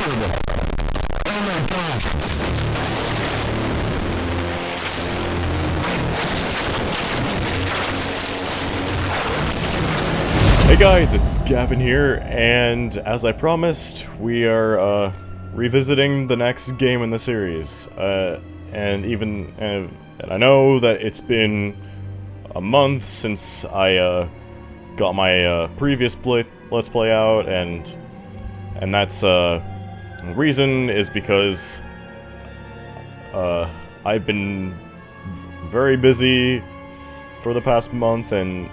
Hey guys, it's Gavin here, and as I promised, we are revisiting the next game in the series. And I know that it's been a month since I got my previous Let's Play out, and that's the reason is because I've been very busy for the past month, and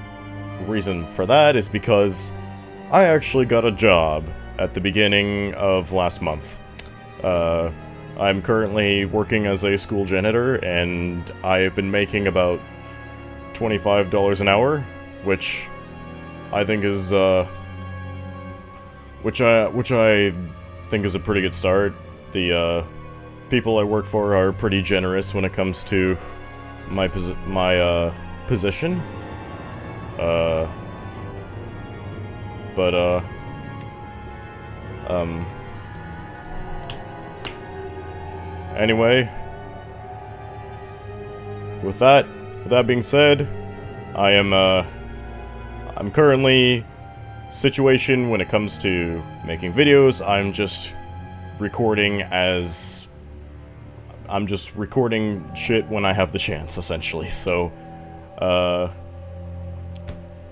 reason for that is because I actually got a job at the beginning of last month. I'm currently working as a school janitor, and I've been making about $25 an hour, which I think is which I think is a pretty good start. The people I work for are pretty generous when it comes to my position. Anyway, with that being said, I'm currently situation when it comes to making videos. I'm just recording shit when I have the chance, essentially. So,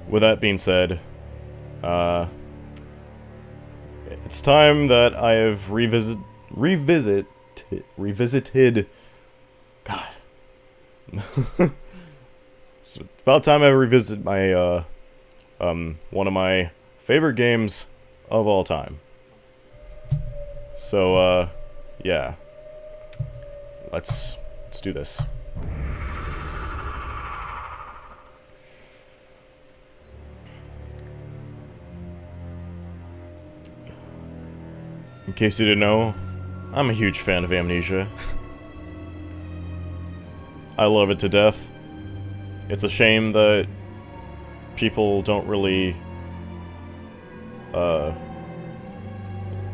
with that being said, it's time that I have revisited. God, it's about time I revisit my one of my favorite games of all time. So, yeah, let's do this. In case you didn't know, I'm a huge fan of Amnesia. I love it to death. It's a shame that people don't really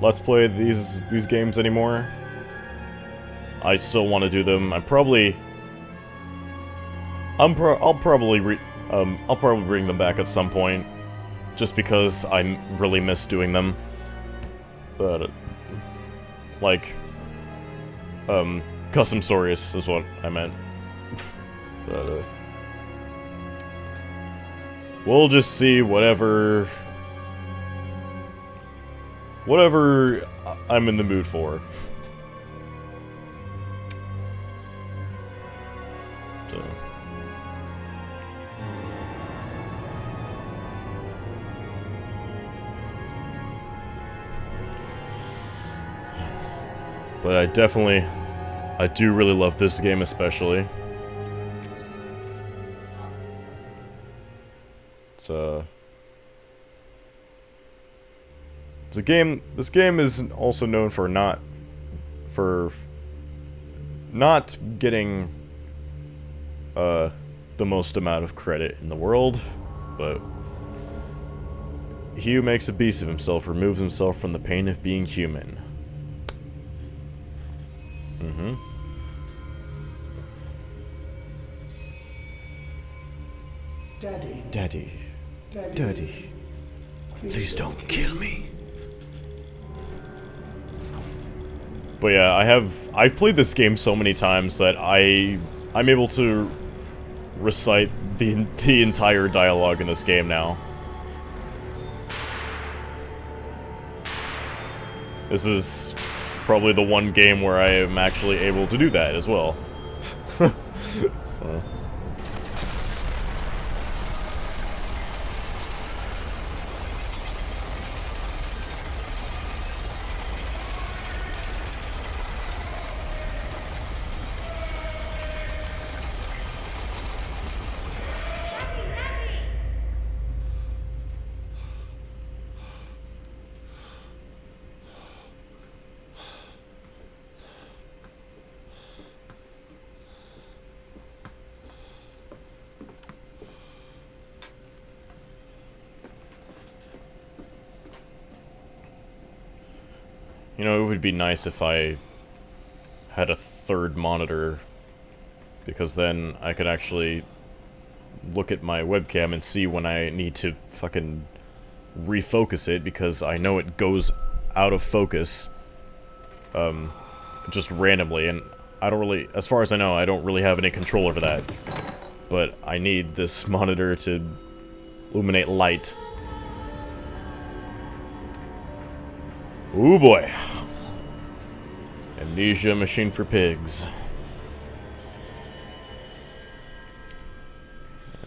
let's play these games anymore. I still want to do them. I'll probably bring them back at some point, just because I really miss doing them. But like, custom stories is what I meant. But, we'll just see whatever I'm in the mood for. So. But I do really love this game especially. It's a game, this game is also known for not getting the most amount of credit in the world, but he who makes a beast of himself removes himself from the pain of being human. Daddy, please don't kill me. But yeah, I've played this game so many times that I'm able to recite the entire dialogue in this game now. This is probably the one game where I am actually able to do that as well. So. You know, it would be nice if I had a third monitor, because then I could actually look at my webcam and see when I need to fucking refocus it, because I know it goes out of focus just randomly, and I don't really, as far as I know, I don't really have any control over that. But I need this monitor to illuminate light. Ooh boy. Amnesia machine for pigs.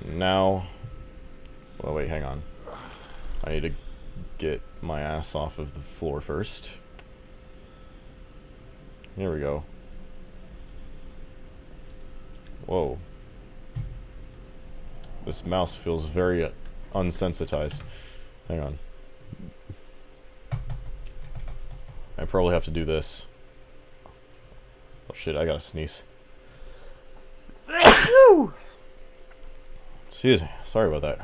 And now... well, wait, hang on. I need to get my ass off of the floor first. Here we go. Whoa. This mouse feels very unsensitized. Hang on. I probably have to do this. Oh shit, I gotta sneeze. Excuse me, sorry about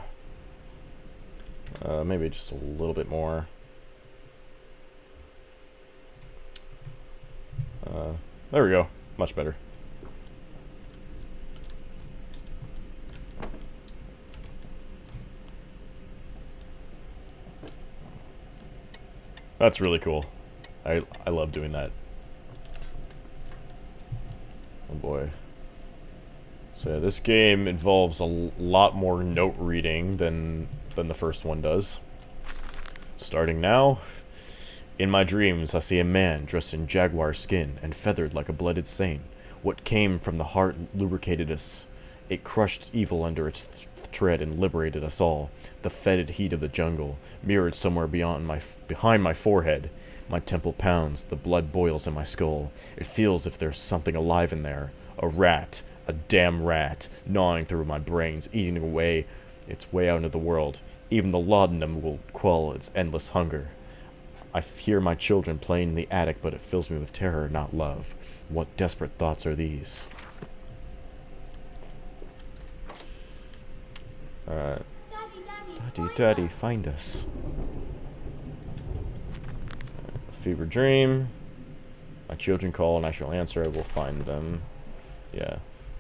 that. Maybe just a little bit more. There we go. Much better. That's really cool. I love doing that. Oh boy. So yeah, this game involves a lot more note reading than the first one does. Starting now. In my dreams, I see a man dressed in jaguar skin and feathered like a blooded saint. What came from the heart lubricated us. It crushed evil under its tread and liberated us all. The fetid heat of the jungle, mirrored somewhere behind my forehead. My temple pounds, the blood boils in my skull. It feels as if there's something alive in there. A rat, a damn rat, gnawing through my brains, eating away its way out into the world. Even the laudanum will quell its endless hunger. I hear my children playing in the attic, but it fills me with terror, not love. What desperate thoughts are these? Daddy, find us. Fever dream. My children call and I shall answer. I will find them. Yeah.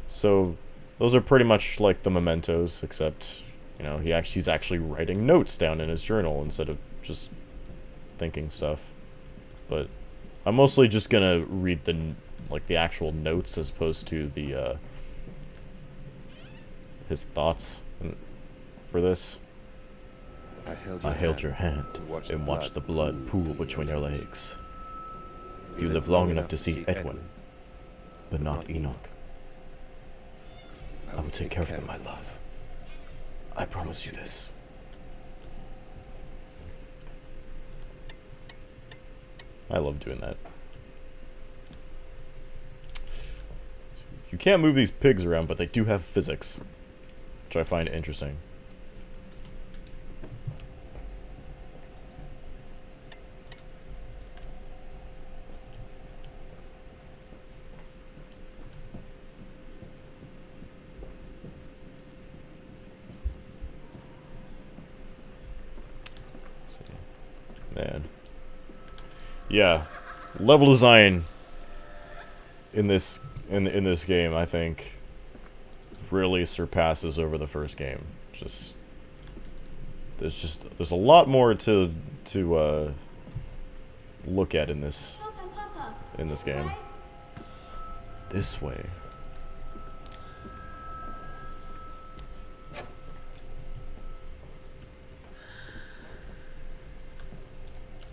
So, those are pretty much like the mementos, except, you know, he's actually writing notes down in his journal instead of just thinking stuff. But I'm mostly just gonna read the actual notes as opposed to the his thoughts for this. I held your hand and watched the blood pool between your legs. You live long enough to see Edwin, but not Enoch. I will take care of them, my love. I promise you this. I love doing that. You can't move these pigs around, but they do have physics, which I find interesting. Let's see. Man. Yeah, level design in this game, I think, really surpasses over the first game. There's a lot more to look at in this game. This way.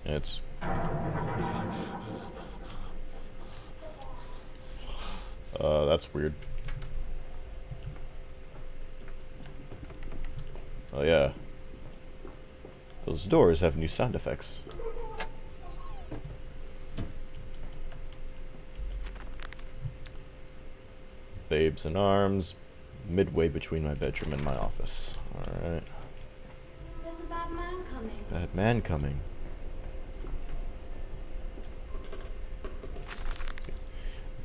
It's that's weird. Oh yeah. Those doors have new sound effects. Babes in arms, midway between my bedroom and my office. Alright. There's a bad man coming. Bad man coming.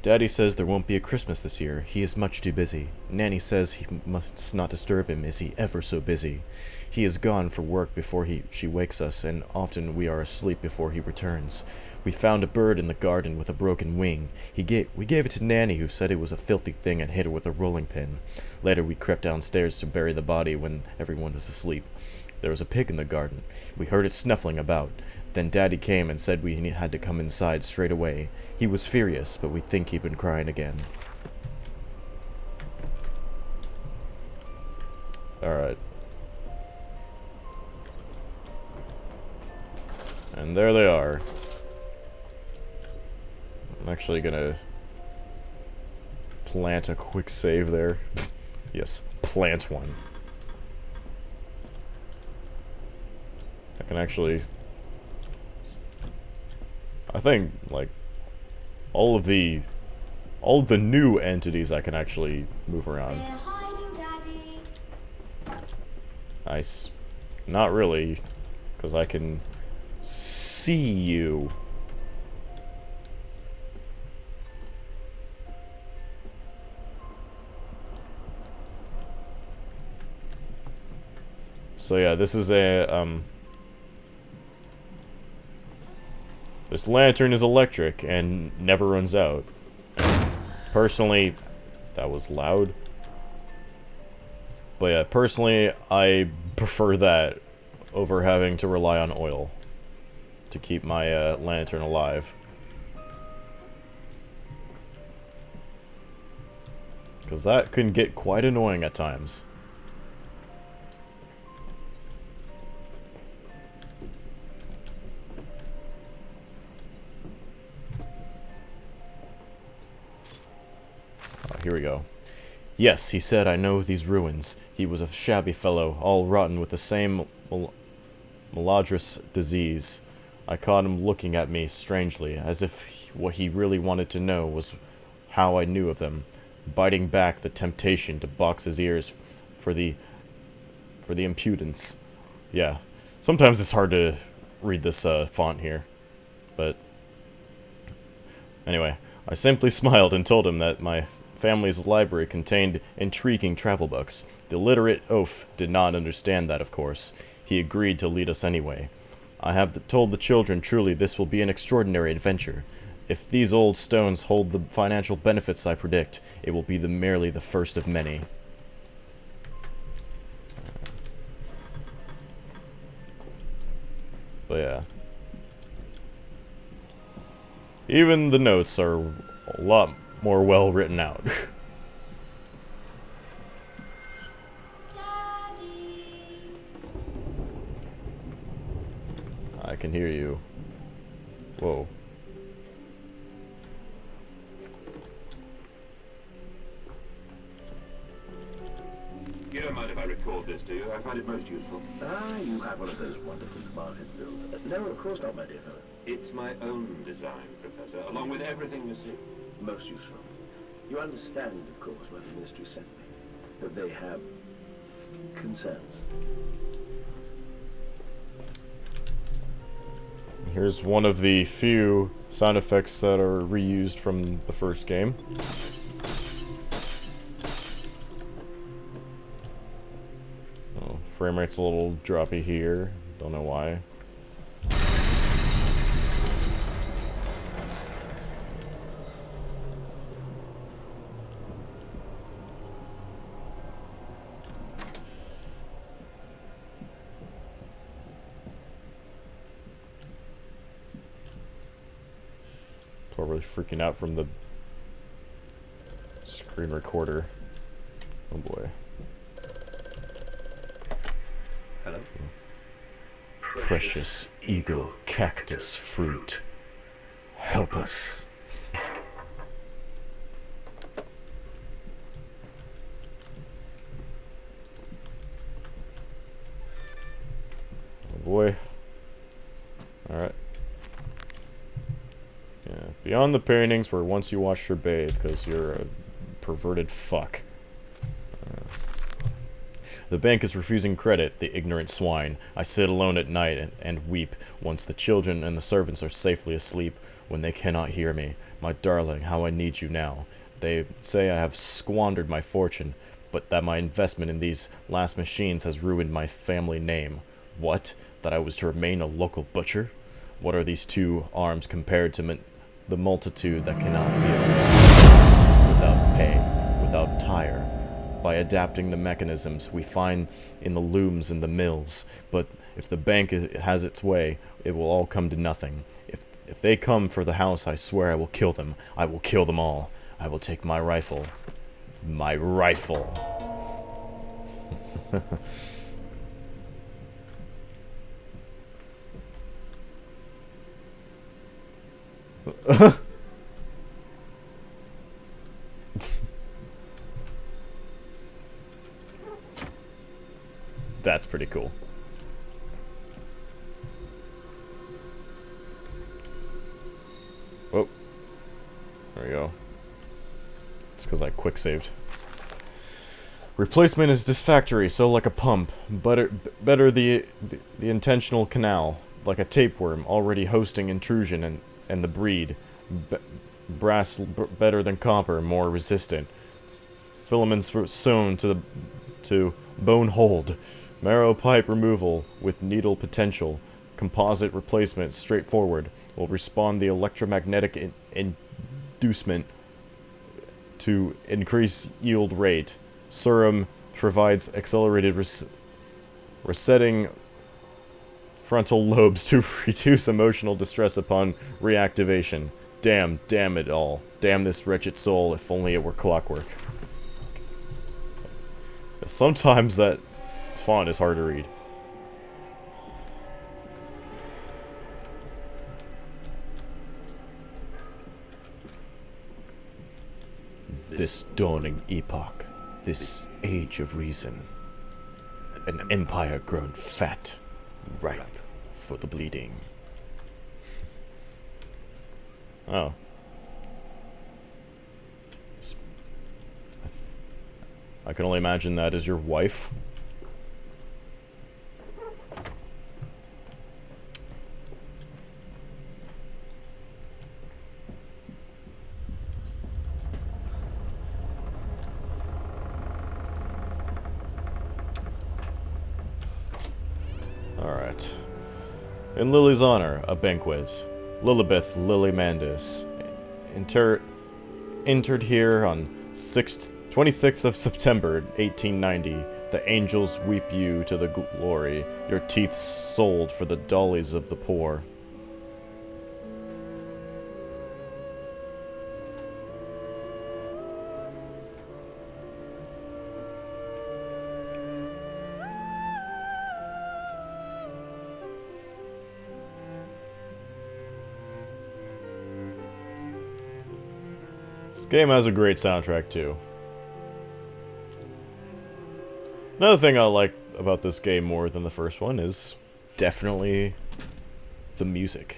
Daddy says there won't be a Christmas this year. He is much too busy. Nanny says he must not disturb him, is he ever so busy. He is gone for work before she wakes us, and often we are asleep before he returns. We found a bird in the garden with a broken wing. We gave it to Nanny, who said it was a filthy thing and hit her with a rolling pin. Later, we crept downstairs to bury the body when everyone was asleep. There was a pig in the garden. We heard it snuffling about. Then Daddy came and said we had to come inside straight away. He was furious, but we think he'd been crying again. Alright. And there they are. I'm actually gonna plant a quick save there. Yes, plant one. I can actually... I think, like, all of the new entities I can actually move around. We're hiding, Daddy. Not really, because I can see you. So yeah, this is a, this lantern is electric and never runs out. Personally, that was loud. But yeah, personally, I prefer that over having to rely on oil to keep my lantern alive. Because that can get quite annoying at times. Here we go. Yes, he said, I know these ruins. He was a shabby fellow, all rotten with the same malodorous disease. I caught him looking at me strangely, as if what he really wanted to know was how I knew of them, biting back the temptation to box his ears for the impudence. Yeah, sometimes it's hard to read this font here, but anyway, I simply smiled and told him that my family's library contained intriguing travel books. The illiterate oaf did not understand that, of course. He agreed to lead us anyway. I have told the children truly this will be an extraordinary adventure. If these old stones hold the financial benefits I predict, it will be merely the first of many. But yeah. Even the notes are a lot more well written out. Daddy. I can hear you. Whoa. You don't mind if I record this, do you? I find it most useful. Ah, you have one of those wonderful Martin bills. No, of course not, my dear fellow. It's my own design, Professor, along with everything you see. Most useful. You understand, of course, why the ministry sent me. That they have concerns. Here's one of the few sound effects that are reused from the first game. Oh, frame rate's a little droppy here. Don't know why. Probably freaking out from the screen recorder. Oh boy. Hello? Precious eagle cactus fruit. Help us. Oh boy. Alright. Yeah. Beyond the paintings where once you watched her bathe because you're a perverted fuck. The bank is refusing credit, the ignorant swine. I sit alone at night and weep once the children and the servants are safely asleep when they cannot hear me. My darling, how I need you now. They say I have squandered my fortune, but that my investment in these last machines has ruined my family name. What? That I was to remain a local butcher? What are these two arms compared to the multitude that cannot be overcome without pay, without tire? By adapting the mechanisms we find in the looms and the mills. But if the bank has its way, it will all come to nothing. If they come for the house, I swear I will kill them. I will kill them all. I will take my rifle. My rifle. That's pretty cool. Oh. There we go. It's because I quick saved. Replacement is disfactory, so like a pump. Better the intentional canal, like a tapeworm already hosting intrusion and the breed. Brass better than copper, more resistant. Filaments sewn to bone hold. Marrow pipe removal with needle potential. Composite replacement straightforward. Will respond the electromagnetic inducement to increase yield rate. Serum provides accelerated resetting frontal lobes to reduce emotional distress upon reactivation. Damn it all. Damn this wretched soul, if only it were clockwork. Sometimes that font is hard to read. This dawning epoch, this age of reason, an empire grown fat, ripe for the bleeding. Oh. I can only imagine that is your wife. Alright. In Lily's honor, a banquet. Lilibeth Lilymandus entered here on 26th of September, 1890. The angels weep you to the glory, your teeth sold for the dollies of the poor. This game has a great soundtrack too. Another thing I like about this game more than the first one is definitely the music.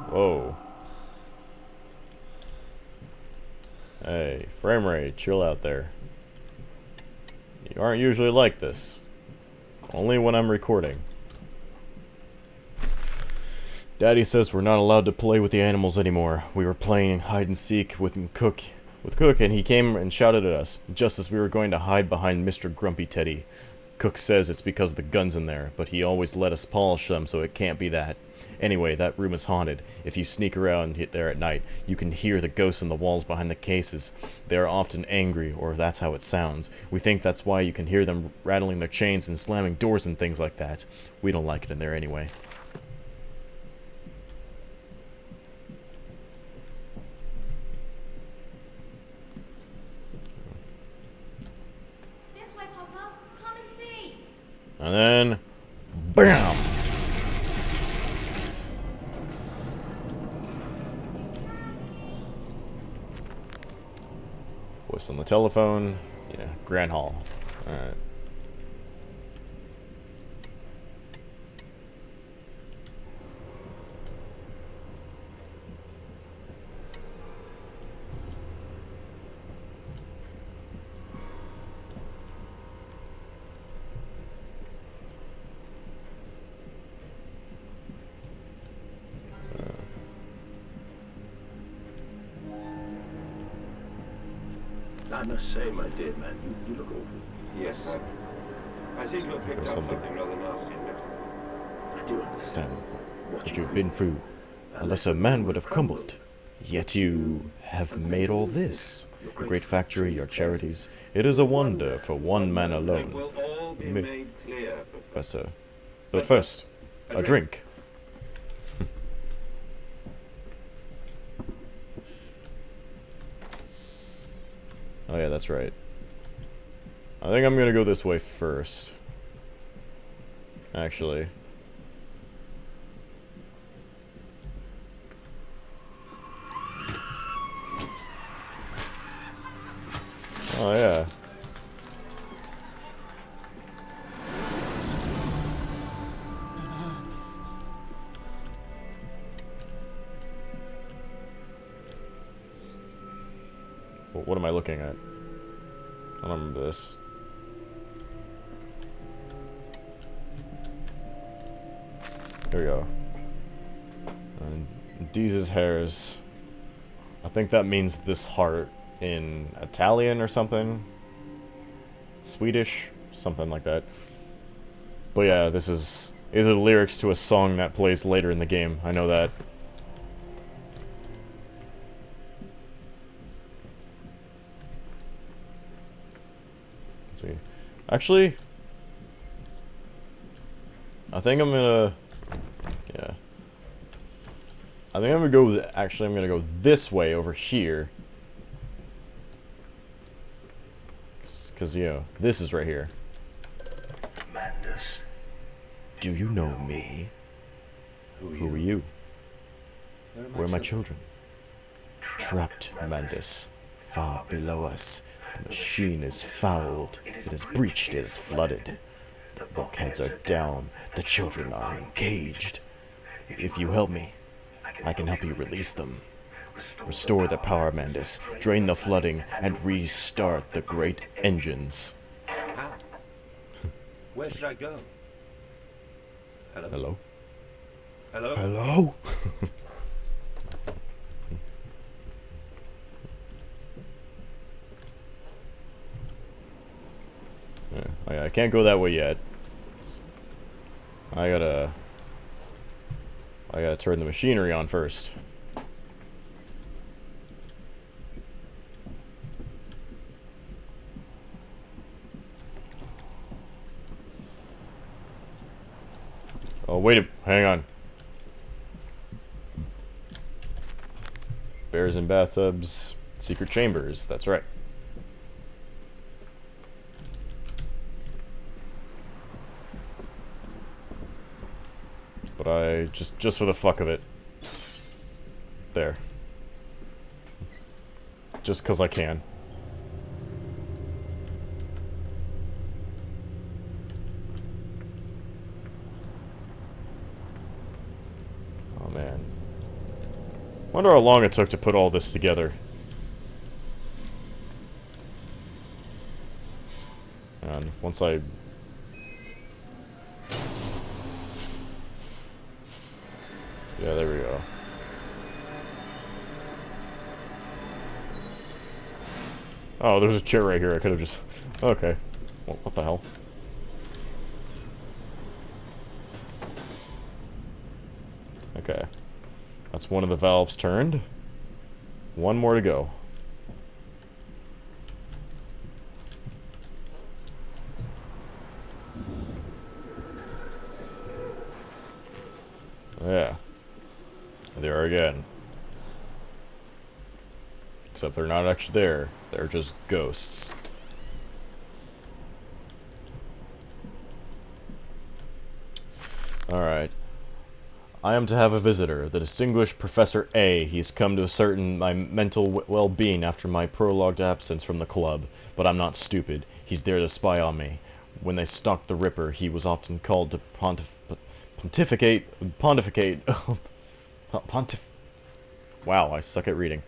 Whoa. Hey, frame rate, chill out there. You aren't usually like this. Only when I'm recording. Daddy says we're not allowed to play with the animals anymore. We were playing hide and seek with Cook, and he came and shouted at us, just as we were going to hide behind Mr. Grumpy Teddy. Cook says it's because the gun's in there, but he always let us polish them, so it can't be that. Anyway, that room is haunted. If you sneak around there at night, you can hear the ghosts in the walls behind the cases. They are often angry, or that's how it sounds. We think that's why you can hear them rattling their chains and slamming doors and things like that. We don't like it in there anyway. This way, Papa. Come and see. And then, BAM! Voice on the telephone. Yeah, Grand Hall. Alright. I must say, my dear man, you look awful. Yes, sir. I seem to have picked up something. something rather nasty in it. I do understand What you've been through. A lesser man would have crumbled. Yet you have made all this. Your great factory, your charities. It is a wonder for one man It alone, will all be Me- made clear. Professor. But first, a drink. Oh yeah, that's right. I think I'm gonna go this way first. Actually. Oh yeah. What am I looking at? I don't remember this. Here we go. And Deez's hairs. I think that means this heart in Italian or something. Swedish, something like that. But yeah, these are the lyrics to a song that plays later in the game. I know that. Let's see. Actually, I think I'm gonna... Yeah. I think I'm gonna go... Actually, I'm gonna go this way over here. Because, you know, this is right here. Madness. Do you know me? Who are you? Where are my children? Trapped, Mandus. Far below us. The machine is fouled. It is breached. It is flooded. The bulkheads are down. The children are encaged. If you help me, I can help you release them. Restore the power, Mandus. Drain the flooding and restart the great engines. How? Where should I go? Hello? Hello? Hello? Hello? Yeah, I can't go that way yet. I gotta turn the machinery on first. Oh, hang on. Bears in bathtubs, secret chambers, that's right. But I, just for the fuck of it. There. Just 'cause I can. Oh man. Wonder how long it took to put all this together. And once I... Yeah, there we go. Oh, there's a chair right here. I could have just... Okay. Well, what the hell? Okay. That's one of the valves turned. One more to go. Yeah. There again. Except they're not actually there. They're just ghosts. Alright. I am to have a visitor, the distinguished Professor A. He's come to ascertain my mental well-being after my prolonged absence from the club. But I'm not stupid. He's there to spy on me. When they stalked the Ripper, he was often called to pontificate... Wow, I suck at reading.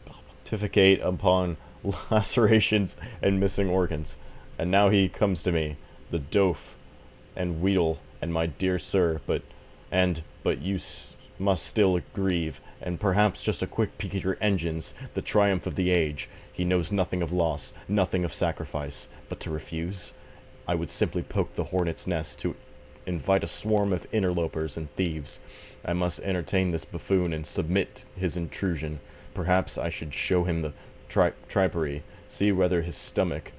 Pontificate upon lacerations and missing organs. And now he comes to me, the Doof and Weedle and my dear sir, but you must still grieve, and perhaps just a quick peek at your engines, the triumph of the age. He knows nothing of loss, nothing of sacrifice. But to refuse? I would simply poke the hornet's nest to invite a swarm of interlopers and thieves. I must entertain this buffoon and submit his intrusion. Perhaps I should show him the tripery, see whether his stomach,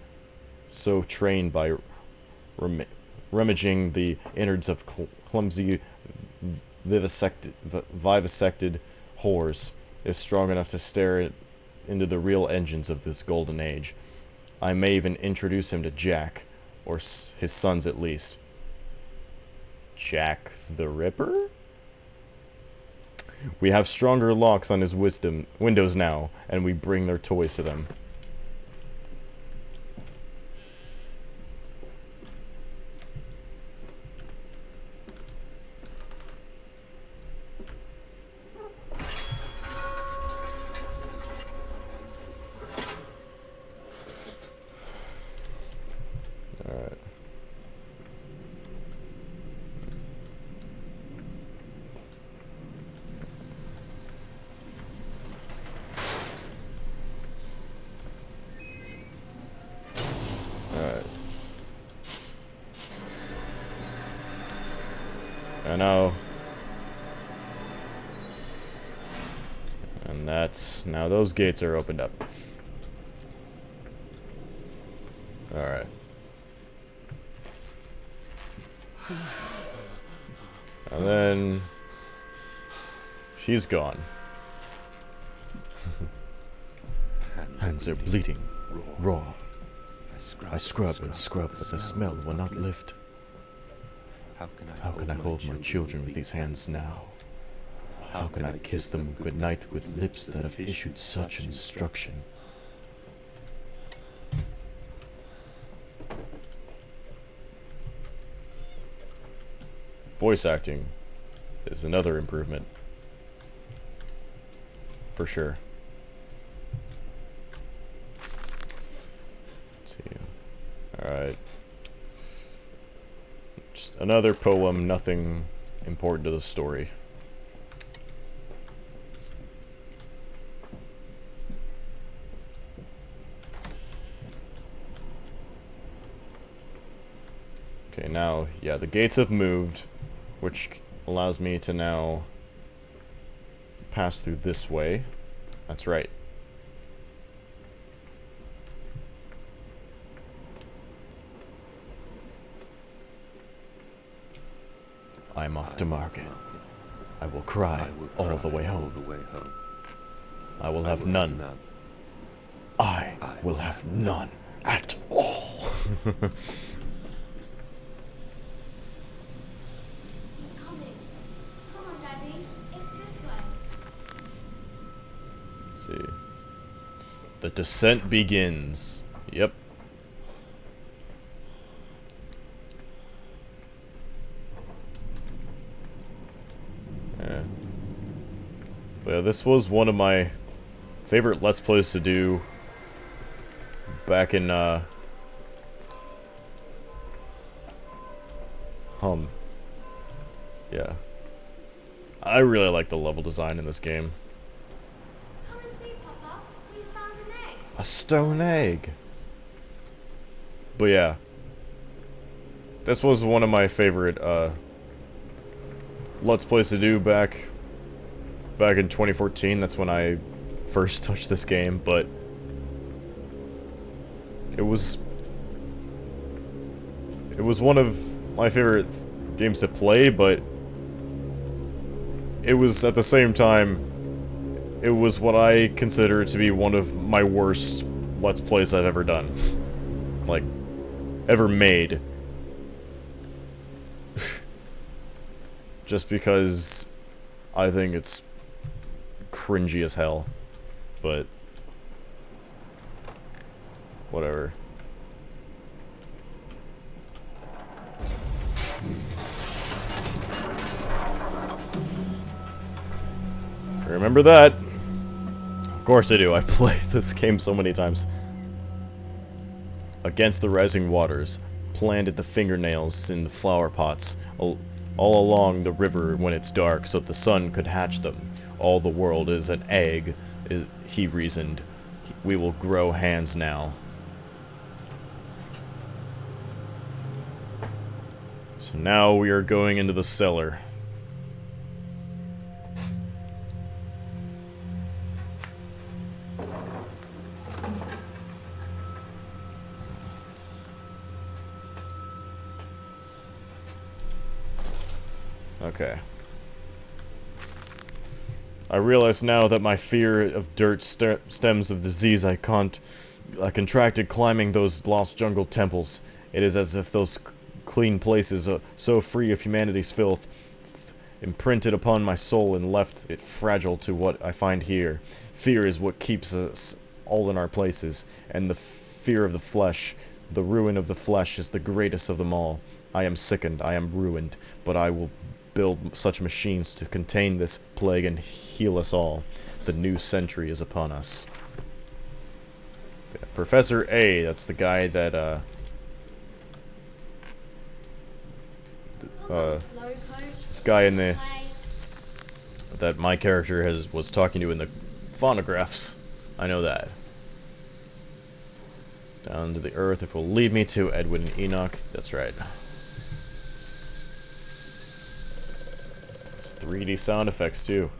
so trained by rummaging the innards of clumsy vivisected whores, is strong enough to stare into the real engines of this golden age. I may even introduce him to Jack, or his sons at least. Jack the Ripper? We have stronger locks on his windows now, and we bring their toys to them. Alright. Alright. I know. And that's... now those gates are opened up. Alright. And then... she's gone. Hands are bleeding. Raw. I scrub and scrub, but the smell will not lift. How can I hold my children with these hands now? How can I kiss them goodnight with lips that have issued such instruction? Voice acting is another improvement. For sure. Let's see. Alright. Just another poem, nothing important to the story. Okay, now, yeah, the gates have moved, which allows me to now pass through this way. That's right. I'm off to market. I will cry all the way home. I will have none. I will have none at all. He's coming. Come on, Daddy. It's this way. See. The descent begins. Yep. Yeah. But yeah, this was one of my favorite Let's Plays to do back in, yeah. I really like the level design in this game. Come and see, Papa. We found an egg. A stone egg. But yeah. This was one of my favorite, Let's Plays to do back in 2014. That's when I first touched this game, but it was one of my favorite games to play, but it was at the same time, it was what I consider to be one of my worst Let's Plays I've ever done. Like, ever made. Just because I think it's cringy as hell. But whatever. Remember that? Of course I do. I played this game so many times. Against the rising waters, planted the fingernails in the flower pots, all along the river when it's dark so the sun could hatch them. All the world is an egg, he reasoned. We will grow hands now. So now we are going into the cellar. Okay. I realize now that my fear of dirt stems of disease I contracted climbing those lost jungle temples. It is as if those clean places, so free of humanity's filth, imprinted upon my soul and left it fragile to what I find here. Fear is what keeps us all in our places, and the fear of the flesh, the ruin of the flesh, is the greatest of them all. I am sickened, I am ruined, but I will build such machines to contain this plague and heal us all. The new century is upon us. Yeah, Professor A, that's the guy that, this guy in the, that my character was talking to in the phonographs. I know that. Down to the earth, if it will lead me to Edwin and Enoch. That's right. 3D sound effects too.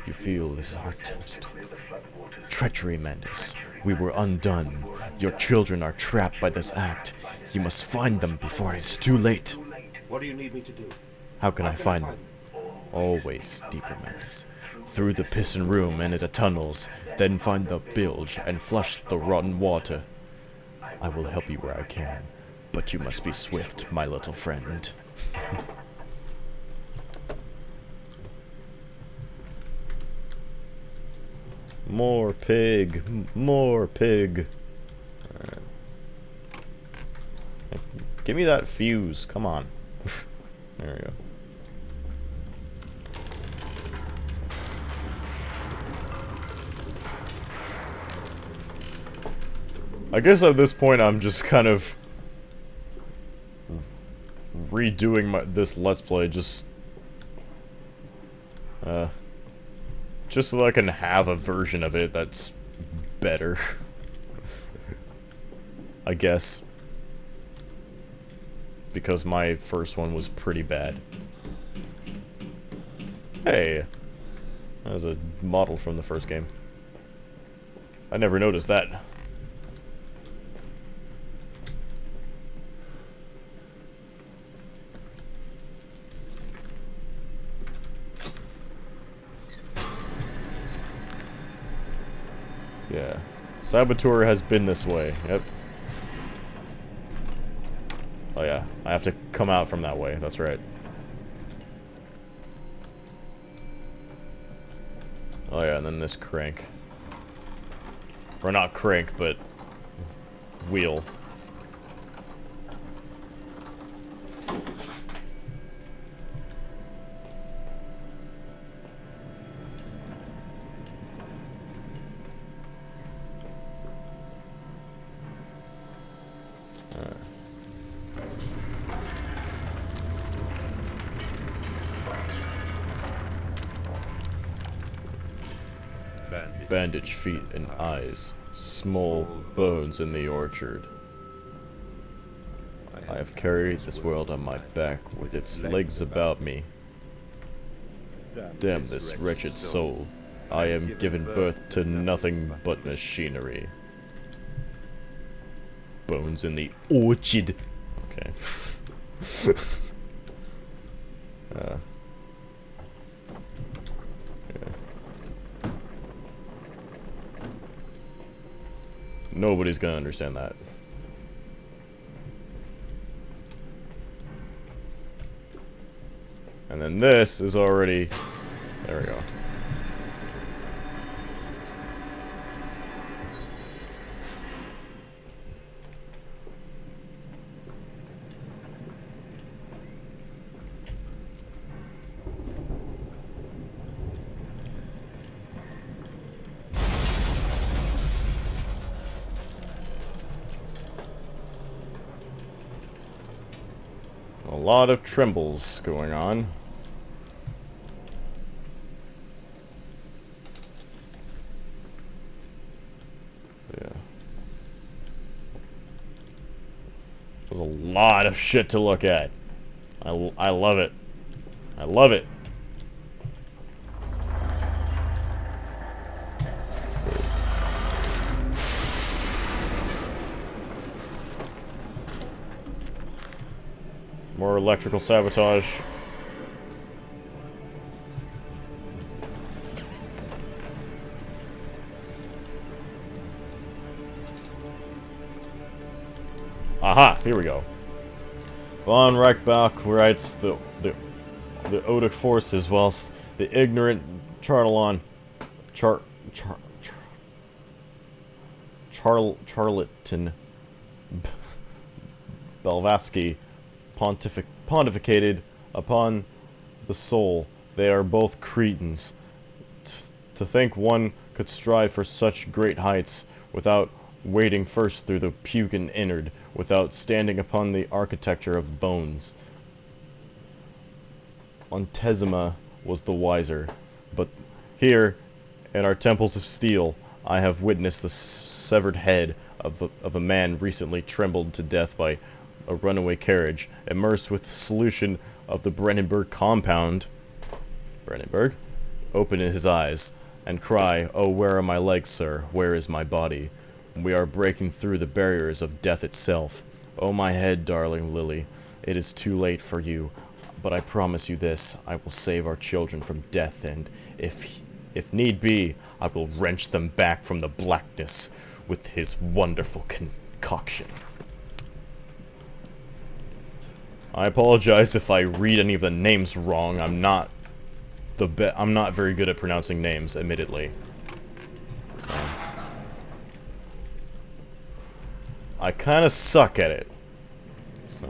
You feel this heart tempest. Treachery, Mandus. We were undone. Your children are trapped by this act. You must find them before it is too late. What do you need me to do? How can I find them? Always deeper, Mandus. Through the piston room and into tunnels. Then find the bilge and flush the rotten water. I will help you where I can, but you must be swift, my little friend. More pig. More pig. Alright. Give me that fuse. Come on. There we go. I guess at this point I'm just kind of redoing this Let's Play just so that I can have a version of it that's better. I guess. Because my first one was pretty bad. Hey! That was a model from the first game. I never noticed that. Yeah. Saboteur has been this way. Yep. Oh yeah. I have to come out from that way. That's right. Oh yeah, and then this crank. Or not crank, but wheel. Bandaged feet and eyes, small bones in the orchard. I have carried this world on my back with its legs about me. Damn this wretched soul. I am given birth to nothing but machinery. Bones in the orchard. Okay. Nobody's gonna understand that. And then this is already... There we go. lot of trembles going on. Yeah. There's a lot of shit to look at. I love it. I love it. More electrical sabotage. Aha, here we go. Von Reichbach writes the Odic forces, whilst the ignorant charlatan Belvasky pontificated upon the soul. They are both cretins. To think one could strive for such great heights without wading first through the puke and innard, without standing upon the architecture of bones. Ontezima was the wiser, but here, in our temples of steel, I have witnessed the severed head of a man recently trembled to death by a runaway carriage, immersed with the solution of the Brennenburg compound. Brennenburg? Open his eyes, and cry, "Oh, where are my legs, sir? Where is my body?" We are breaking through the barriers of death itself. Oh, my head, darling Lily, it is too late for you, but I promise you this, I will save our children from death, and if need be, I will wrench them back from the blackness with his wonderful concoction. I apologize if I read any of the names wrong. I'm not very good at pronouncing names, admittedly. So I kind of suck at it. So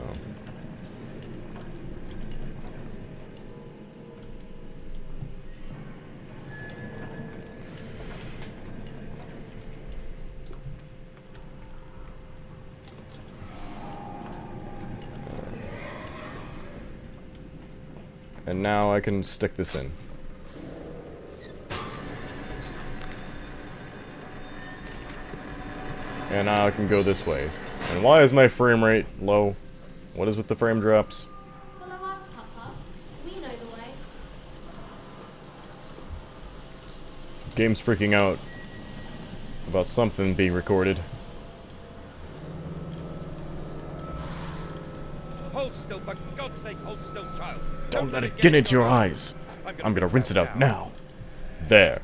and now I can stick this in. And now I can go this way. And why is my frame rate low? What is with the frame drops? Follow us, Papa. We know the way. Game's freaking out about something being recorded. Hold still, for God's sake, hold still, child. Don't let it get into your eyes. I'm gonna rinse it out now. There.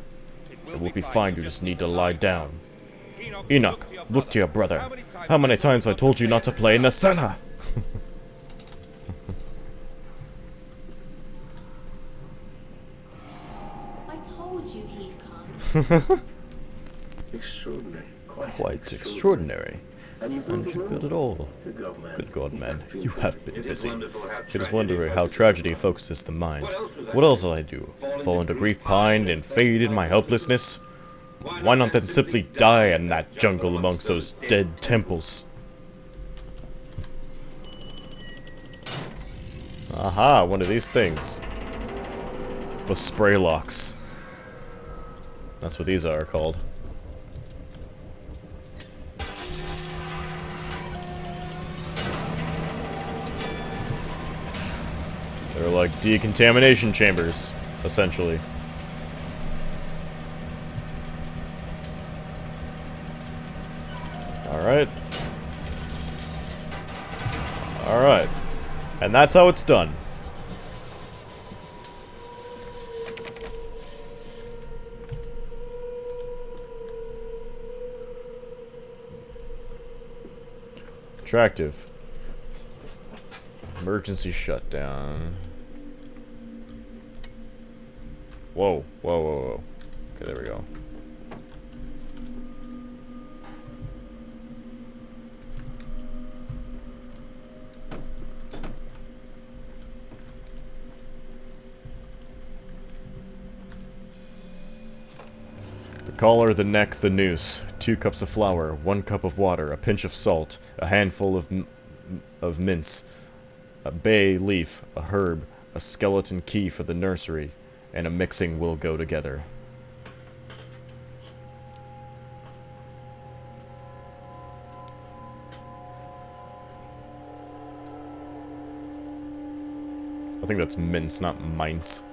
It will be fine, you just need to lie down. Enoch, look to your brother. How many times have I told you not to play in the cellar? I told you he'd come. Extraordinary. Quite extraordinary. And you And you built it all. Good God, man. Good God, man. You have been busy. wonderful how It is wonderful how tragedy focuses the mind. What else was I What else did I do? Fall into grief, pine, and fade in my helplessness? Why not then simply die in that jungle amongst those dead temples? Aha, one of these things. The spray locks. That's what these are called. They're like decontamination chambers, essentially. Alright. Alright. And that's how it's done. Attractive. Emergency shutdown. Whoa, whoa, whoa, whoa. Okay, there we go. The collar, the neck, the noose. 2 cups of flour, 1 cup of water, a pinch of salt, a handful of mince, a bay leaf, a herb, a skeleton key for the nursery, and a mixing will go together. I think that's mince, not mince.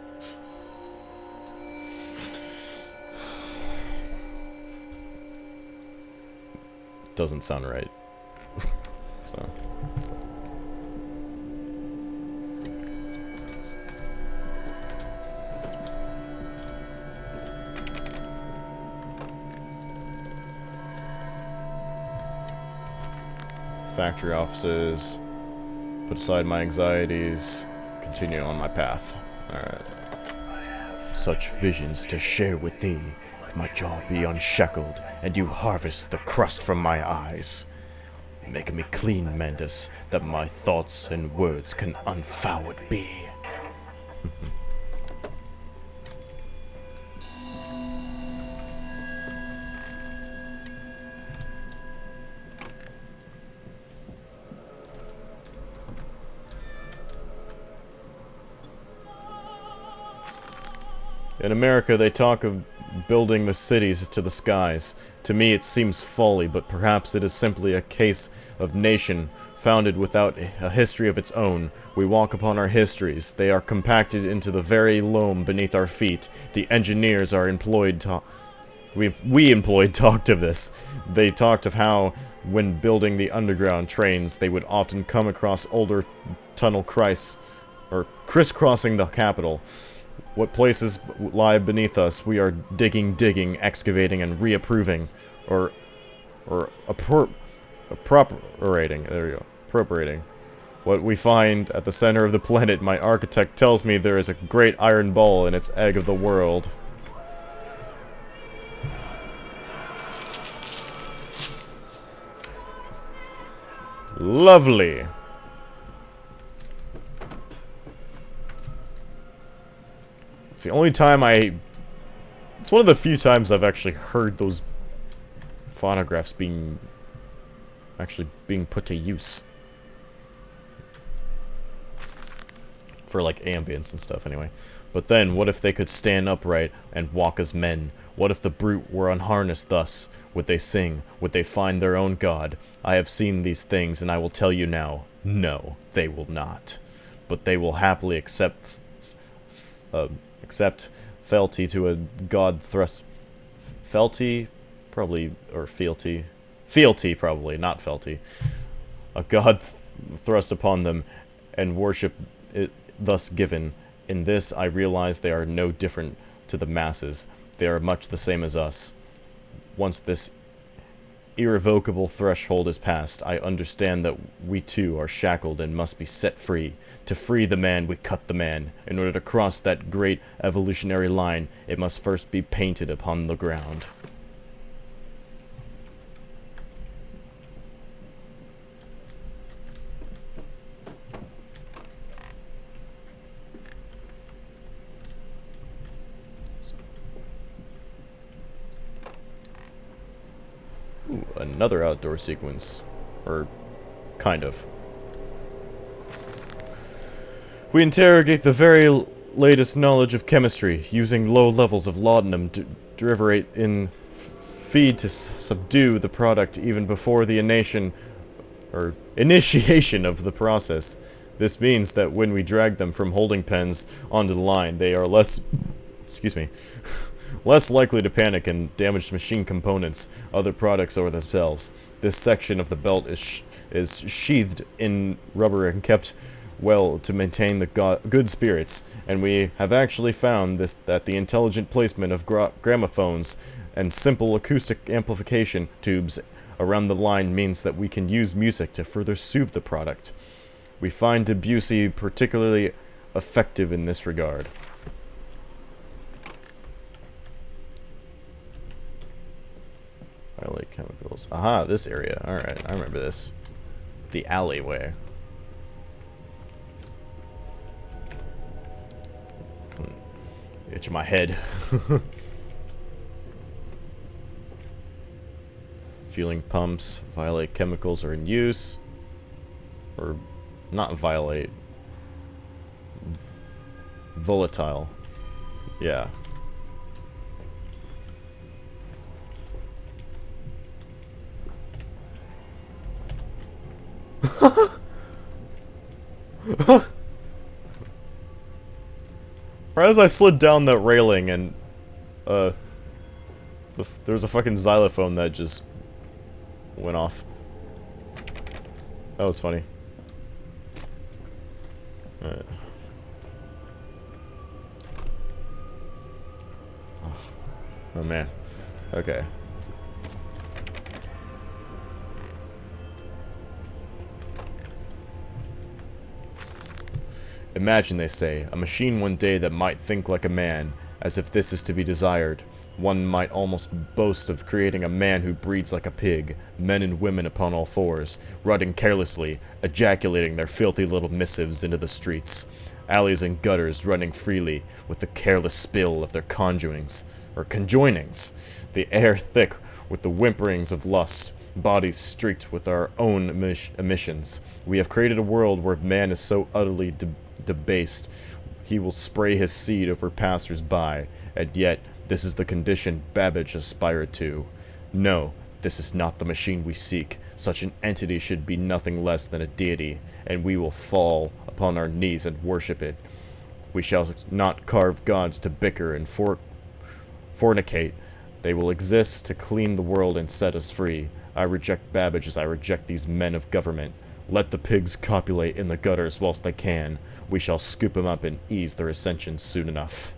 Doesn't sound right. So, factory offices. Put aside my anxieties. Continue on my path. Alright. Such visions to share with thee. My jaw be unshackled, and you harvest the crust from my eyes. Make me clean, Mandus, that my thoughts and words can unfouled be. In America, they talk of building the cities to the skies. To me, it seems folly, but perhaps it is simply a case of nation founded without a history of its own. We walk upon our histories. They are compacted into the very loam beneath our feet. The engineers are employed to... We employed talked of this. They talked of how, when building the underground trains, they would often come across older tunnel crisscrossing the capital. What places lie beneath us, we are digging, excavating, and reapproving, or appropriating. There we go. Appropriating. What we find at the center of the planet, my architect tells me there is a great iron ball in its egg of the world. Lovely. It's the only time it's one of the few times I've actually heard those phonographs actually being put to use. For, like, ambience and stuff, anyway. But then, what if they could stand upright and walk as men? What if the brute were unharnessed thus? Would they sing? Would they find their own god? I have seen these things, and I will tell you now, no, they will not. But they will happily accept fealty to a god thrust. Fealty? Probably, or fealty. Fealty, probably, not fealty. A god thrust upon them, and worship it thus given. In this, I realize they are no different to the masses. They are much the same as us. Once this irrevocable threshold is passed, I understand that we too are shackled and must be set free. To free the man, we cut the man. In order to cross that great evolutionary line, it must first be painted upon the ground. Ooh, another outdoor sequence. Or, kind of. We interrogate the very latest knowledge of chemistry, using low levels of laudanum to derive in feed to subdue the product even before the initiation of the process. This means that when we drag them from holding pens onto the line, they are less likely to panic and damage machine components, other products, or themselves. This section of the belt is sheathed in rubber and kept well to maintain the good spirits, and we have actually found that the intelligent placement of gramophones and simple acoustic amplification tubes around the line means that we can use music to further soothe the product. We find Debussy particularly effective in this regard. I like chemicals. Aha, this area. Alright, I remember this. The alleyway. Itch in my head. Fueling pumps, violate chemicals are in use. Or Not violate. Volatile. Yeah. Right as I slid down that railing and, there was a fucking xylophone that just went off. That was funny. Alright. Oh man. Okay. Imagine, they say, a machine one day that might think like a man, as if this is to be desired. One might almost boast of creating a man who breeds like a pig, men and women upon all fours, rutting carelessly, ejaculating their filthy little missives into the streets, alleys and gutters running freely with the careless spill of their conjoinings, the air thick with the whimperings of lust, bodies streaked with our own emissions. We have created a world where man is so utterly debased he will spray his seed over passers-by, and yet this is the condition Babbage aspired to. No, this is not the machine we seek. Such an entity should be nothing less than a deity, and we will fall upon our knees and worship it. We shall not carve gods to bicker and fornicate. They will exist to clean the world and set us free. I reject Babbage as I reject these men of government. Let the pigs copulate in the gutters whilst they can. We shall scoop them up and ease their ascension soon enough.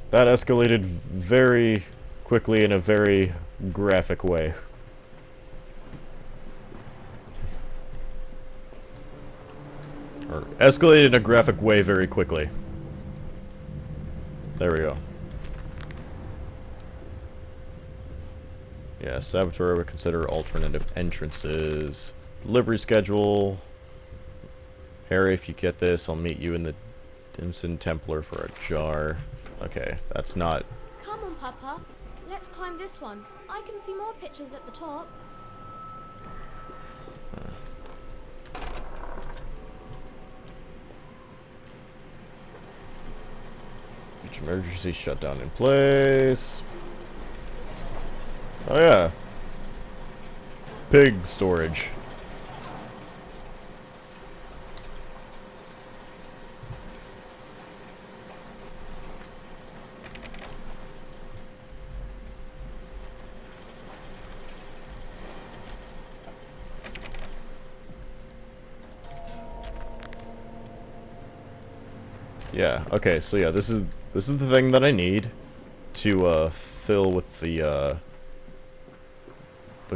That escalated very quickly in a very graphic way. Or escalated in a graphic way very quickly. There we go. Yeah, Saboteur would consider alternative entrances. Delivery schedule. Harry, if you get this, I'll meet you in the Dimson Templar for a jar. Okay, that's not... Come on, Papa. Let's climb this one. I can see more pictures at the top. Emergency shutdown in place. Oh yeah. Pig storage. Yeah, okay, so yeah, this is the thing that I need to fill with the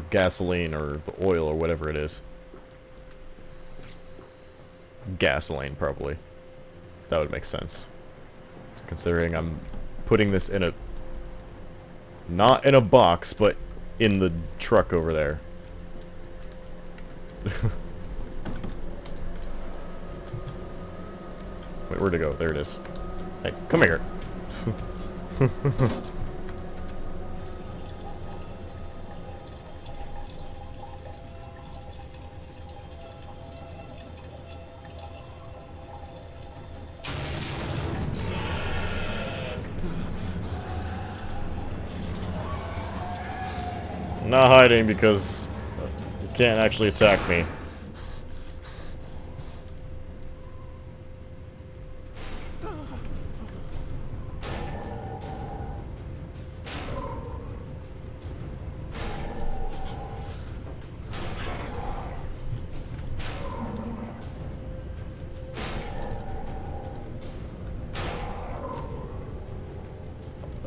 gasoline or the oil or whatever it is. Gasoline, probably. That would make sense. Considering I'm putting this in a... not in a box, but in the truck over there. Wait, where'd it go? There it is. Hey, come here. I'm not hiding because you can't actually attack me.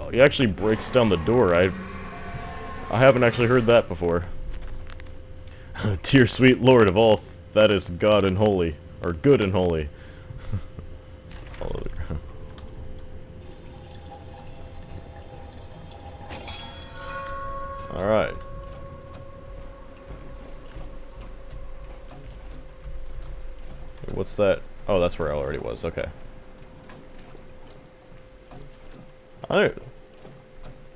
Oh, he actually breaks down the door. I haven't actually heard that before. Dear sweet Lord of all that is God and holy, or good and holy. Follow the ground. Alright. What's that? Oh, that's where I already was. Okay. Alright.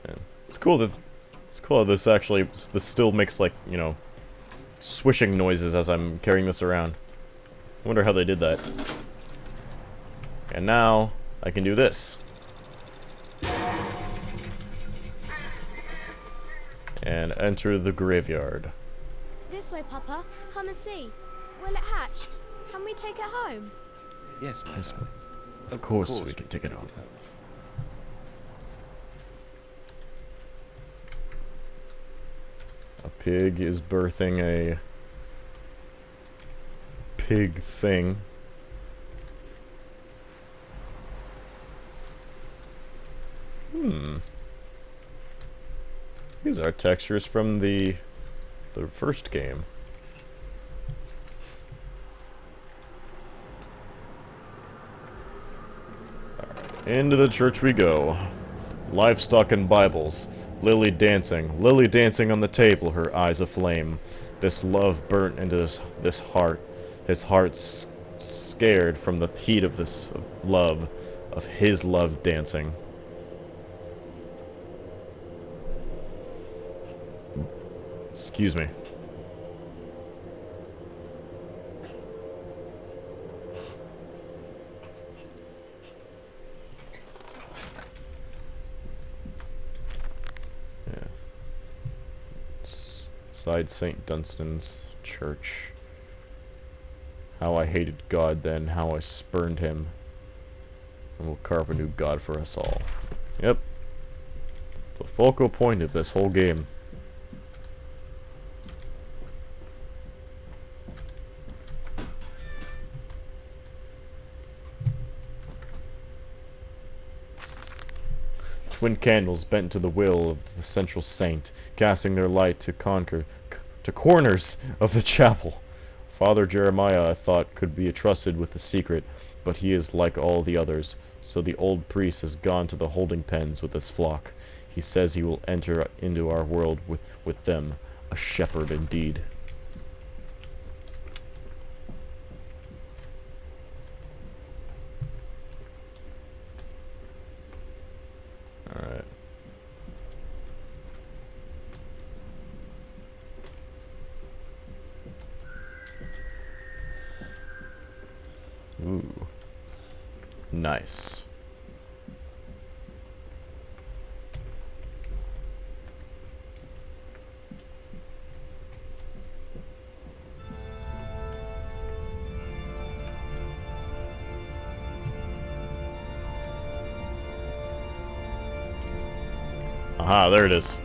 Yeah. It's cool that this still makes, like, you know, swishing noises as I'm carrying this around. I wonder how they did that. And now I can do this. And enter the graveyard. This way, Papa. Come and see. Will it hatch? Can we take it home? Yes, my Yes, son. Of course we can take it home. A pig is birthing a pig thing. These are textures from the first game. Alright, into the church we go. Livestock and Bibles. Lily dancing on the table, her eyes aflame. This love burnt into this heart. His heart's scared from the heat of this love, of his love dancing. Excuse me. Yeah. Side St. Dunstan's church. How I hated God then, how I spurned him. And we'll carve a new God for us all. Yep. The focal point of this whole game. Twin candles bent to the will of the central saint, casting their light to corners of the chapel. Father Jeremiah, I thought, could be trusted with the secret, but he is like all the others, so the old priest has gone to the holding pens with his flock. He says he will enter into our world with them, a shepherd indeed. Alright. Ooh. Nice. Aha, there it is.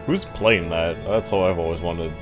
Who's playing that? That's all I've always wanted.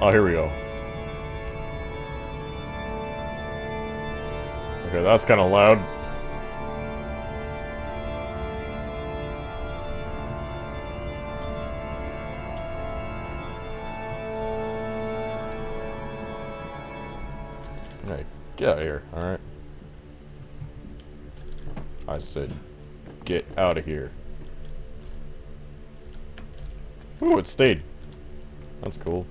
Oh, here we go. Okay, that's kind of loud. Alright, get out of here, alright? I said, get out of here. Ooh, it stayed. That's cool.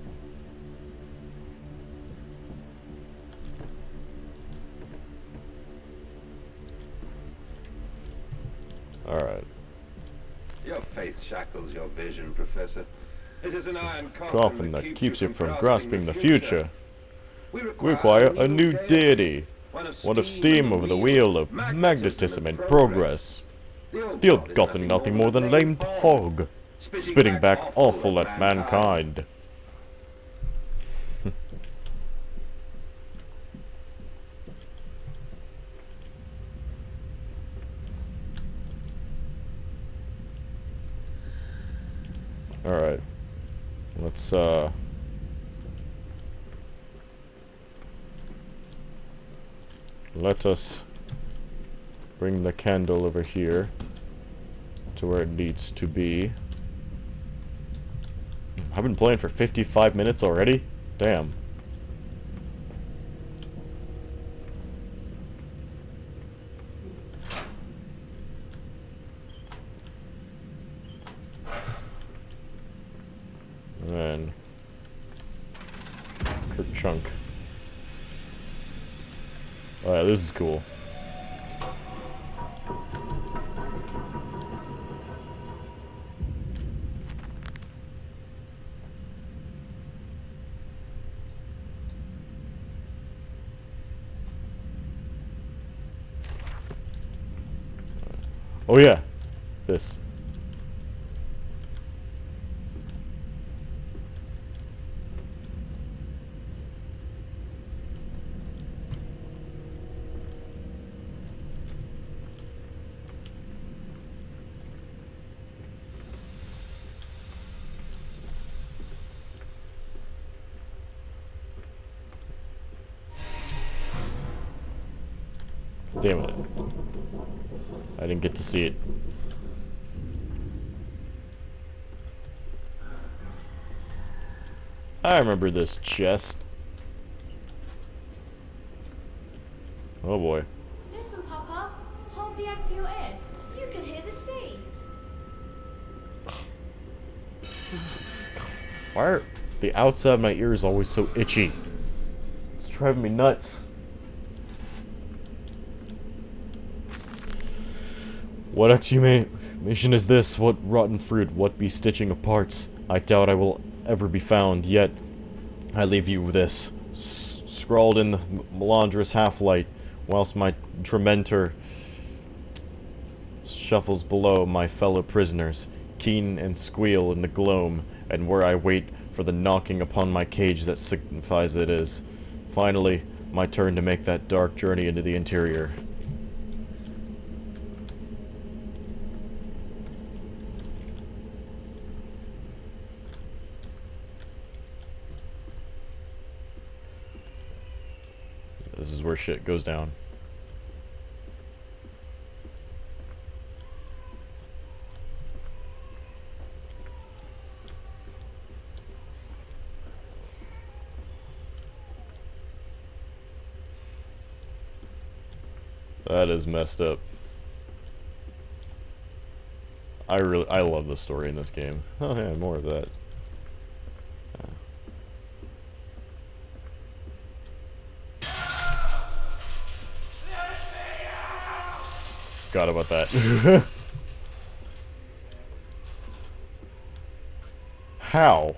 Alright. Your faith shackles your vision, Professor. It is an iron Coffin that keeps you from grasping the future. We require a new deity. One of steam over the wheel of magnetism and progress. The old gotten nothing more than a lamed hog. spitting back awful at mankind. Alright. Let's, let us bring the candle over here to where it needs to be. I've been playing for 55 minutes already? Damn. And then Chunk. Oh yeah, this is cool. Oh yeah, this. Damn it. I didn't get to see it. I remember this chest. Oh boy. Listen, Papa. Hold the egg to your ear. You can hear the sea. Why are the outside of my ears always so itchy? It's driving me nuts. What exhumation is this? What rotten fruit? What be stitching of parts? I doubt I will ever be found, yet I leave you with this. Scrawled in the melandrous half-light, whilst my tormentor shuffles below my fellow prisoners, keen and squeal in the gloam, and where I wait for the knocking upon my cage that signifies it is. Finally, my turn to make that dark journey into the interior. This is where shit goes down. That is messed up. I love the story in this game. Oh yeah, more of that. Forgot about that. How?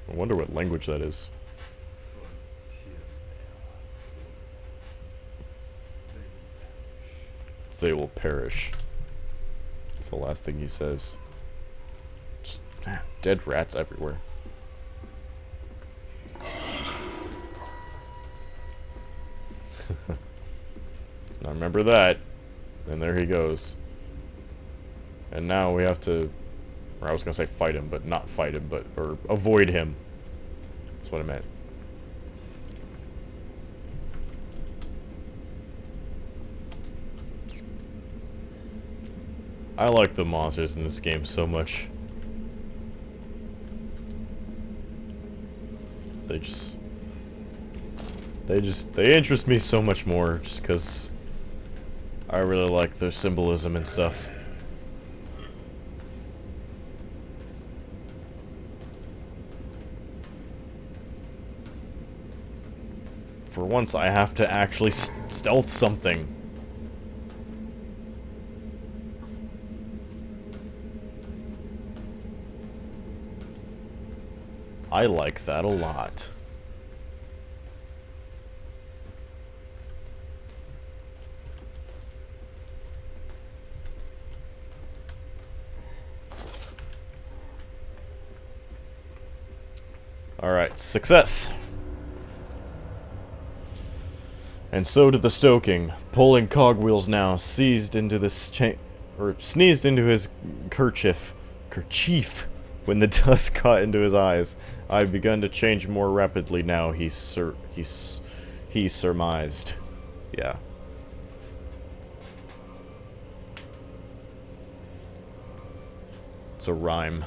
I wonder what language that is. They will perish. That's the last thing he says. Just dead rats everywhere. I remember that. And there he goes. And now we have to... Or I was gonna say fight him, but not fight him, but... Or avoid him. That's what I meant. I like the monsters in this game so much. They interest me so much more just because I really like their symbolism and stuff. once, I have to actually stealth something. I like that a lot. Alright, success! And so did the stoking. Pulling cogwheels now, sneezed into his kerchief when the dust got into his eyes. I've begun to change more rapidly now, he surmised. Yeah. It's a rhyme.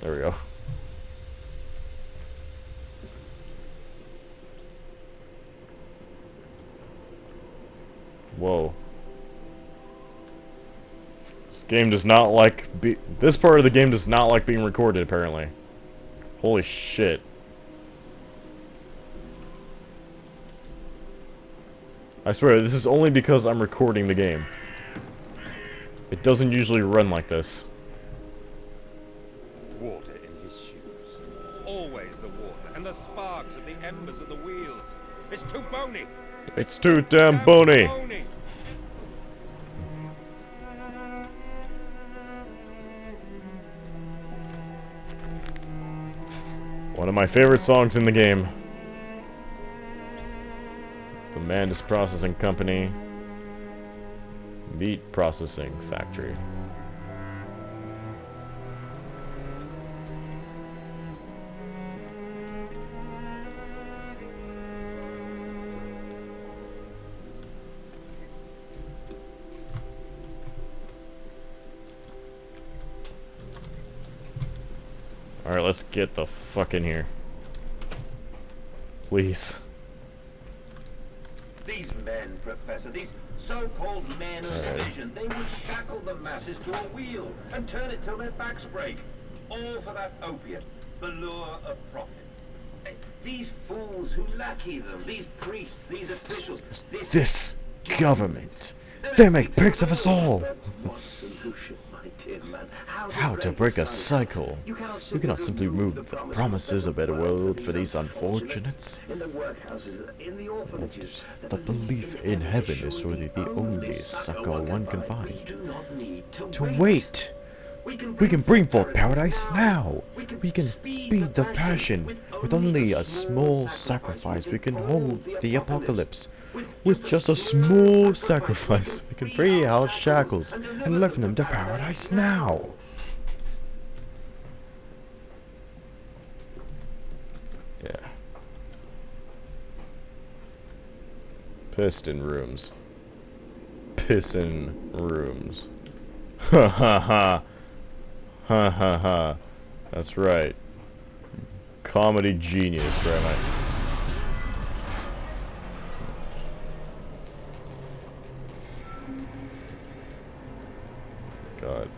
There we go. Whoa. This game does not like this part of the game does not like being recorded, apparently. Holy shit. I swear, this is only because I'm recording the game. It doesn't usually run like this. Water in his shoes. Always the water, and the sparks of the embers of the wheels. It's too bony. It's too damn bony. One of my favorite songs in the game. The Mandus Processing Company. Meat Processing Factory. Alright, let's get the fuck in here. Please. These men, Professor, these so-called men of vision, they would shackle the masses to a wheel and turn it till their backs break. All for that opiate, the lure of profit. These fools who lackey them, these priests, these officials, this government, they make pigs of us all. What solution, my dear man? How to break a cycle? You cannot simply remove the promises of a better world for these unfortunates. In the workhouses, in the orphanages. The belief in heaven is surely the only succor one can find. To wait! We can bring forth paradise now! We can speed the passion. With only a small sacrifice, we can hold the apocalypse. With just a small sacrifice, we can free our shackles and lift them to paradise now. Yeah. Piston rooms. Pissin rooms. Ha ha ha. Ha ha ha. That's right. Comedy genius, right, mate? God.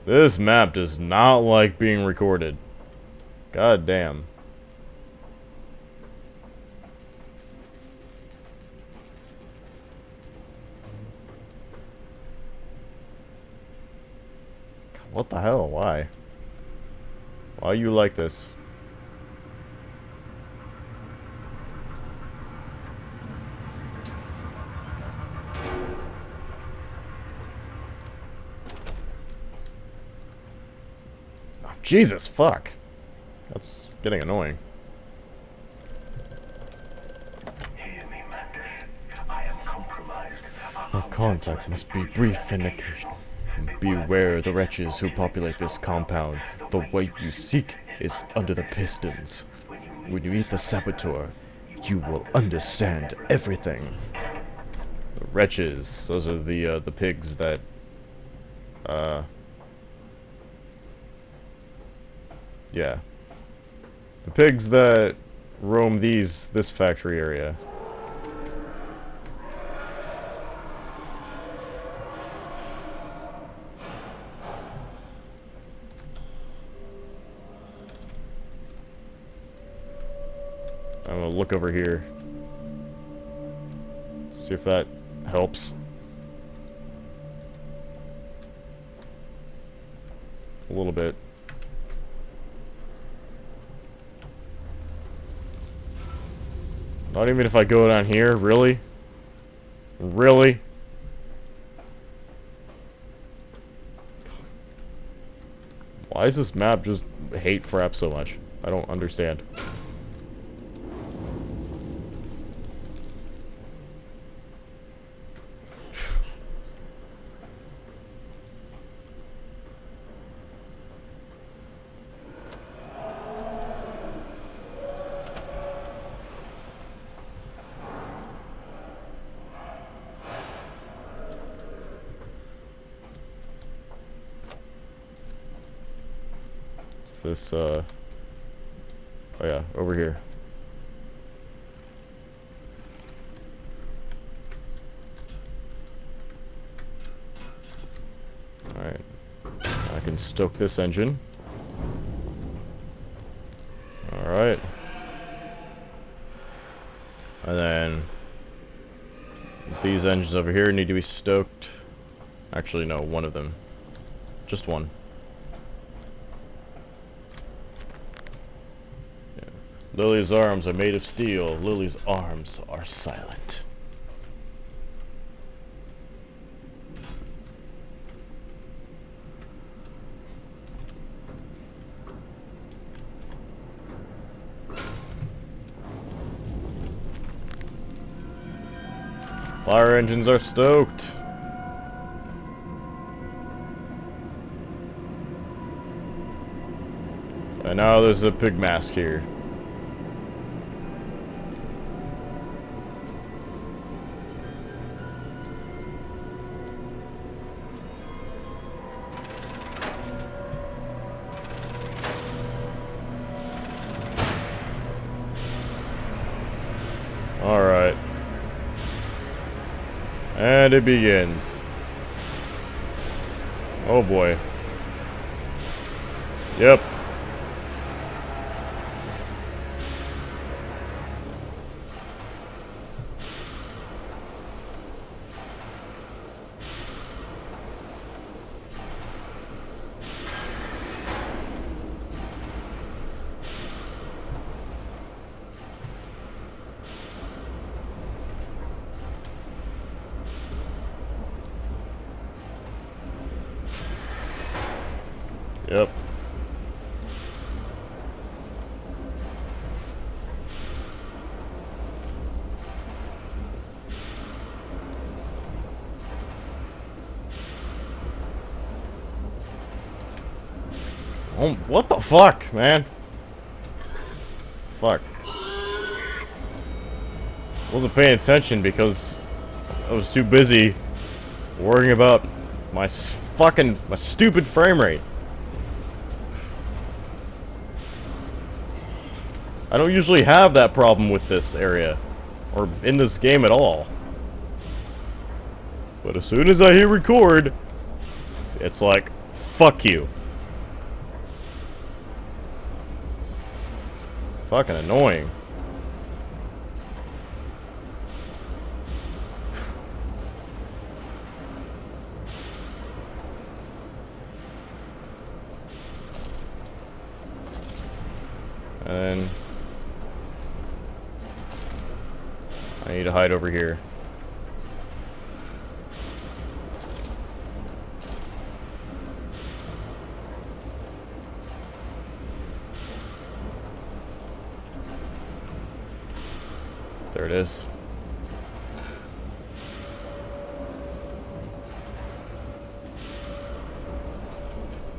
This map does not like being recorded. God damn. What the hell? Why? Why are you like this? Oh, Jesus, fuck. That's getting annoying. Hear me, Mandus. I am compromised. Our contact must be brief and occasional. Beware the wretches who populate this compound. The way you seek is under the pistons. When you eat the saboteur, you will understand everything. The wretches, those are the pigs that Yeah. The pigs that roam this factory area. I'm gonna look over here. See if that helps. A little bit. Not even if I go down here, really? Really? Why is this map just hate Frap so much? I don't understand. This, oh yeah, over here. Alright. I can stoke this engine. Alright. And then these engines over here need to be stoked. Actually, no, one of them. Just one. Lily's arms are made of steel. Lily's arms are silent. Fire engines are stoked. And now there's a pig mask here. Alright. And it begins. Oh boy. Yep. Yep. Oh, what the fuck, man? Fuck. Wasn't paying attention because I was too busy worrying about my stupid frame rate. I don't usually have that problem with this area, or in this game at all. But as soon as I hit record, it's like, fuck you. Fucking annoying. And I need to hide over here. There it is.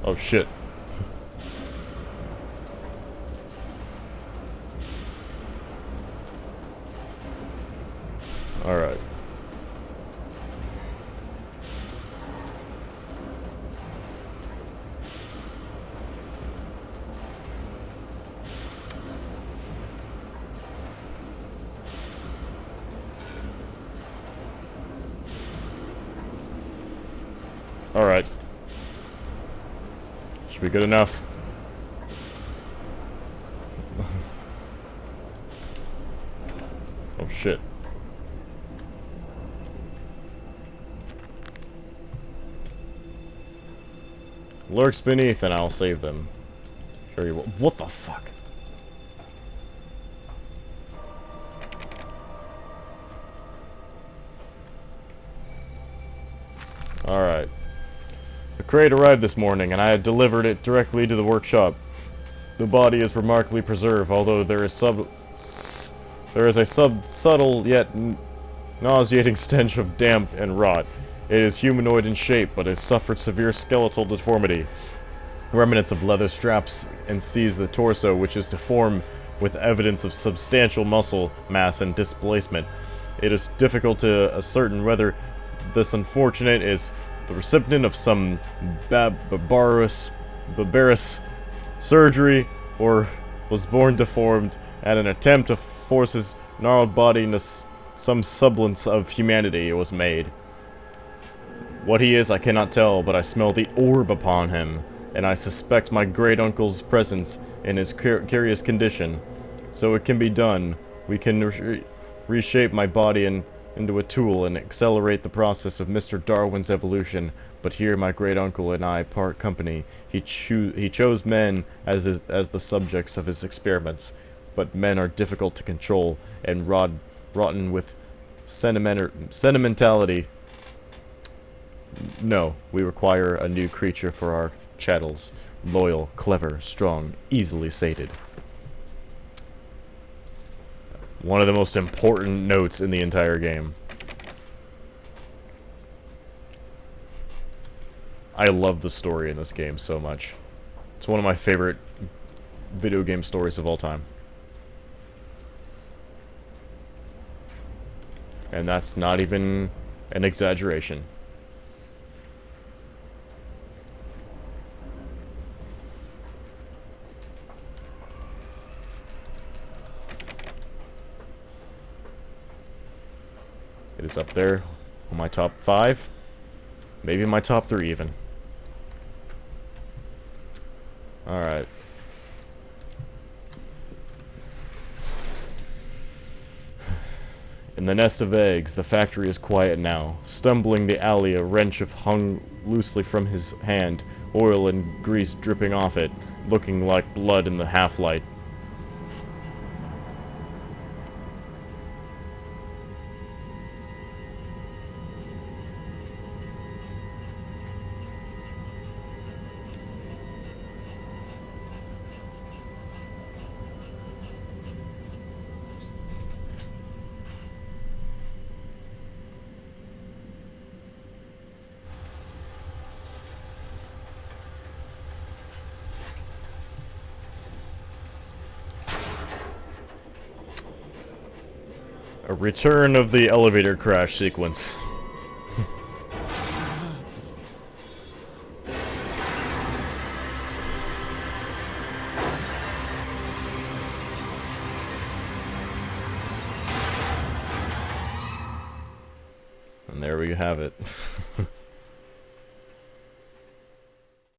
Oh shit. All right. be good enough. Oh shit. Lurks beneath and I'll save them. Sure you will. What the fuck? Alright. The crate arrived this morning, and I had delivered it directly to the workshop. The body is remarkably preserved, although there is a subtle yet nauseating stench of damp and rot. It is humanoid in shape, but has suffered severe skeletal deformity. Remnants of leather straps and seize the torso, which is deformed with evidence of substantial muscle mass and displacement. It is difficult to ascertain whether this unfortunate is the recipient of some barbarous surgery or was born deformed at an attempt to force his gnarled body into some semblance of humanity was made. What he is I cannot tell, but I smell the orb upon him, and I suspect my great-uncle's presence in his curious condition. So it can be done. We can reshape my body into a tool and accelerate the process of Mr. Darwin's evolution. But here my great-uncle and I part company. He chose men as the subjects of his experiments. But men are difficult to control and rotten with sentimentality. No, we require a new creature for our chattels. Loyal, clever, strong, easily sated. One of the most important notes in the entire game. I love the story in this game so much. It's one of my favorite video game stories of all time. And that's not even an exaggeration. It is up there on my top 5. Maybe my top 3 even. Alright. In the nest of eggs, the factory is quiet now. Stumbling the alley, a wrench hung loosely from his hand, oil and grease dripping off it, looking like blood in the half-light. A return of the elevator crash sequence. And there we have it.